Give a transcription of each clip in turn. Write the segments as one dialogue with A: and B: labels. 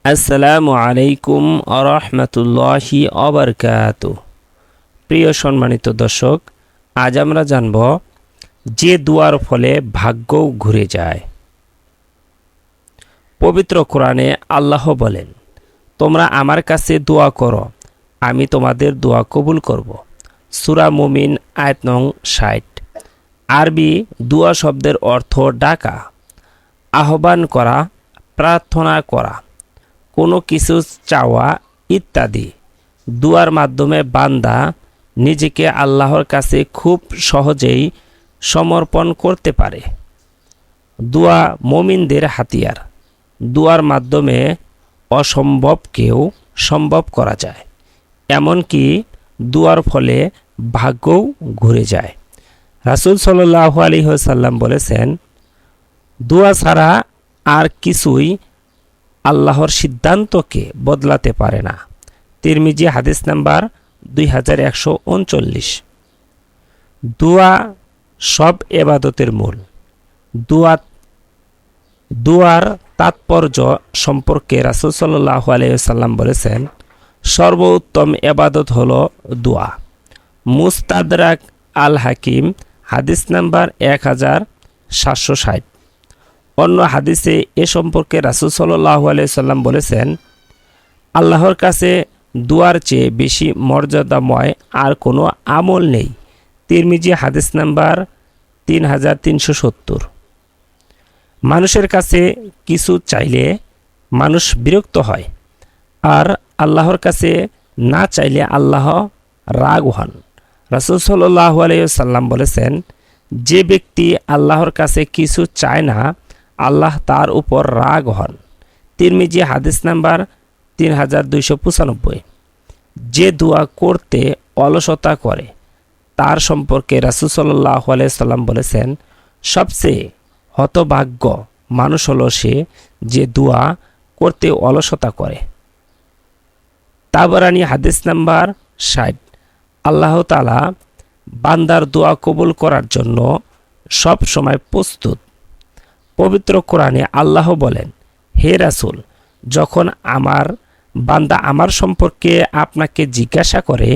A: আসসালামু আলাইকুম আরহামতুল্লাহি অবরকাতুহ। প্রিয় সম্মানিত দর্শক, আজ আমরা জানব যে দোয়ার ফলে ভাগ্য ঘুরে যায়। পবিত্র কোরআনে আল্লাহ বলেন, তোমরা আমার কাছে দোয়া করো, আমি তোমাদের দোয়া কবুল করব। সূরা মুমিন আয়াত নং ৬০। আরবি দোয়া শব্দের অর্থ ডাকা, আহ্বান করা, প্রার্থনা করা, কোনো কিছু চাওয়া ইত্যাদি। দুয়ার মাধ্যমে বান্দা নিজেকে আল্লাহর কাছে খুব সহজেই সমর্পণ করতে পারে। দুয়া মুমিনদের হাতিয়ার। দুয়ার মাধ্যমে অসম্ভবকেও সম্ভব করা যায়, এমনকি দুয়ার ফলে ভাগ্যও ঘুরে যায়। রাসূল সাল্লাল্লাহু আলাইহি ওয়াসাল্লাম বলেছেন, দুয়া ছাড়া আর কিছুই আল্লাহর সিদ্ধান্তকে বদলাতে পারে না। তিরমিজি হাদিস নাম্বার 2139। দুয়া সব এবাদতের মূল। দুয়ার তাৎপর্য সম্পর্কে রাসূল সাল্লাল্লাহু আলাইহি ওয়াসাল্লাম বলেছেন, সর্বোত্তম এবাদত হলো দুয়া। মুস্তাদরাক আল হাকিম হাদিস নাম্বার 1760। অন্য হাদিসে এ সম্পর্কে রাসূল সাল্লাল্লাহু আলাইহি ওয়াসাল্লাম বলেছেন, আল্লাহর কাছে দুয়ার চেয়ে বেশি মর্যাদাময় আর কোনো আমল নেই। তিরমিজি হাদিস নাম্বার 3370। মানুষের কাছে কিছু চাইলে মানুষ বিরক্ত হয়, আর আল্লাহর কাছে না চাইলে আল্লাহ রাগ হন। রাসূল সাল্লাল্লাহু আলাইহি ওয়াসাল্লাম বলেছেন, যে ব্যক্তি আল্লাহর কাছে কিছু চায় না, আল্লাহ তার উপর রাগ হন। তিরমিজি হাদিস নাম্বার 3295। যে দোয়া করতে অলসতা করে তার সম্পর্কে রাসূল সাল্লাল্লাহু আলাইহি সাল্লাম বলেছেন, সবচেয়ে হতভাগ্য মানুষ হলো সে যে দোয়া করতে অলসতা করে। তাবরানী হাদিস নাম্বার 60। আল্লাহ তাআলা বান্দার দোয়া কবুল করার জন্য সব সময় প্রস্তুত। পবিত্র কোরআনে আল্লাহ বলেন, হে রাসূল, যখন আমার বান্দা আমার সম্পর্কে আপনাকে জিজ্ঞাসা করে,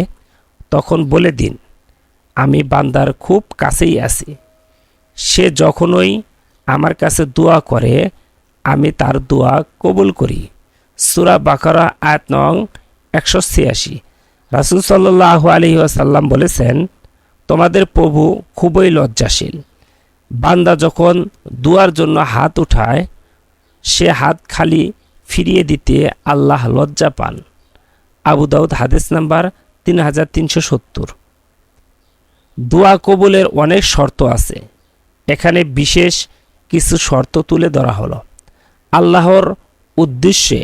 A: তখন বলে দিন, আমি বান্দার খুব কাছেই আছি। সে যখনই আমার কাছে দোয়া করে, আমি তার দোয়া কবুল করি। সূরা বাকারা আয়াত নং 186। রাসূল সাল্লাল্লাহু আলাইহি ওয়াসাল্লাম বলেছেন, তোমাদের প্রভু খুবই লজ্জাশীল। বান্দা যখন দুয়ার জন্য হাত উঠায়, সে হাত খালি ফিরিয়ে দিতে আল্লাহ লজ্জা পান। আবু দাউদ হাদিস নাম্বার 3370। দোয়া কবুলের অনেক শর্ত আছে। এখানে বিশেষ কিছু শর্ত তুলে ধরা হলো। আল্লাহর উদ্দেশ্যে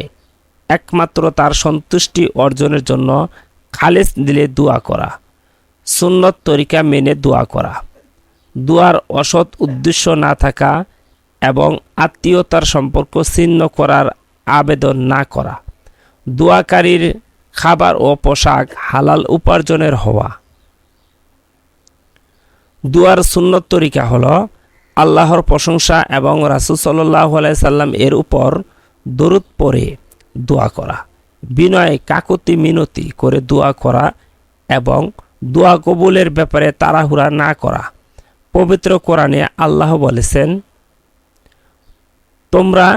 A: একমাত্র তার সন্তুষ্টি অর্জনের জন্য খালেস দিলে দোয়া করা, সুন্নত তরিকা মেনে দোয়া করা, দুয়ার অসৎ উদ্দেশ্য না থাকা এবং আত্মীয়তার সম্পর্ক ছিন্ন করার আবেদন না করা, দোয়াকারীর খাবার ও পোশাক হালাল উপার্জনের হওয়া। দুয়ার সুন্নত তরিকা হলো আল্লাহর প্রশংসা এবং রাসূল সাল্লাল্লাহু আলাইহি সাল্লাম এর উপর দরুদ পড়ে দোয়া করা, বিনয় কাকুতি মিনতি করে দোয়া করা এবং দোয়া কবুলের ব্যাপারে তাড়াহুড়া না করা। পবিত্র কোরআনে আল্লাহ বলেছেন, তোমরা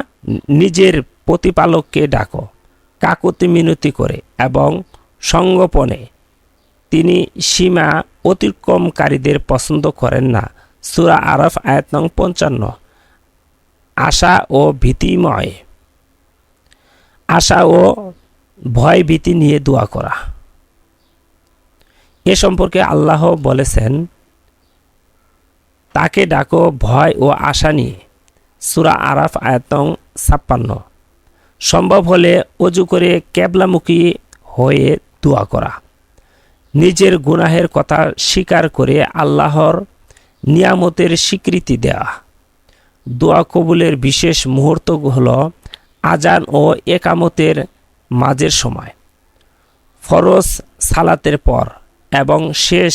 A: নিজের প্রতিপালককে ডাকো কাকুতি মিনতি করে এবং সঙ্গোপনে। তিনি সীমা অতিক্রমকারীদের পছন্দ করেন না। সূরা আরাফ আয়াত নং 55। আশা ও ভীতিময়। আশা ও ভয় ভীতি নিয়ে দোয়া করা। এ সম্পর্কে আল্লাহ বলেছেন, তাকে ডাকো ভয় ও আশা নিয়ে। সূরা আরাফ আয়াত নং 56। সম্ভব হলে ওযু করে কিবলামুখী হয়ে দোয়া করা। নিজের গুনাহের কথা স্বীকার করে আল্লাহর নিয়ামতের স্বীকৃতি দেওয়া। দোয়া কবুলের বিশেষ মুহূর্ত হলো আজান ও একামতের মাঝের সময়, ফরজ সালাতের পর এবং শেষ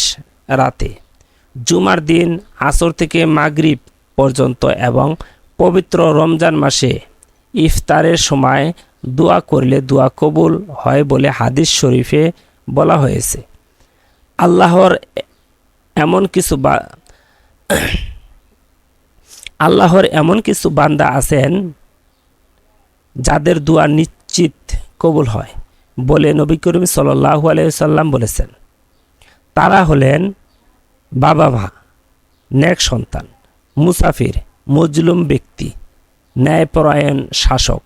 A: রাতে, জুমার দিন আসর থেকে মাগরিব পর্যন্ত এবং পবিত্র রমজান মাসে ইফতারের সময় দোয়া করলে দোয়া কবুল হয় বলে হাদিস শরীফে বলা হয়েছে। আল্লাহর এমন কিছু বান্দা আছেন যাদের দোয়া নিশ্চিত কবুল হয় বলে নবী করিম সাল্লাল্লাহু আলাইহি সাল্লাম বলেছেন। তারা হলেন বাবা মা, নেক সন্তান, মুসাফির, মজলুম ব্যক্তি, ন্যায়পরায়ণ শাসক,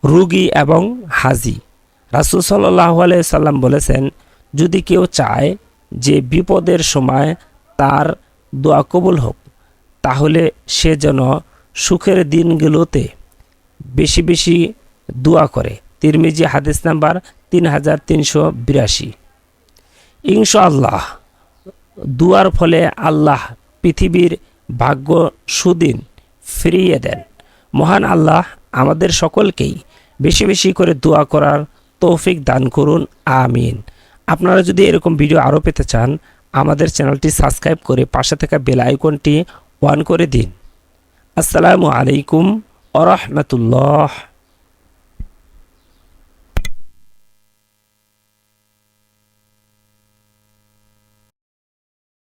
A: রোগী এবং হাজি। রাসূল সাল্লাল্লাহু আলাইহি সাল্লাম বলেছেন, যদি কেউ চায় যে বিপদের সময় তার দোয়া কবুল হোক, তাহলে সে যেন সুখের দিনগুলোতে বেশি বেশি দোয়া করে। তিরমিজি হাদিস নাম্বার 3382। ইনশাআল্লাহ দুয়ার ফলে আল্লাহ পৃথিবীর ভাগ্য সুদিন ফিরিয়ে দেন। মহান আল্লাহ আমাদের সকলকেই বেশি বেশি করে দোয়া করার তৌফিক দান করুন, আমিন। আপনারা যদি এরকম ভিডিও আরও পেতে চান, আমাদের চ্যানেলটি সাবস্ক্রাইব করে পাশে থাকা বেল আইকনটি অন করে দিন। আসসালামু আলাইকুম ওয়া রাহমাতুল্লাহ।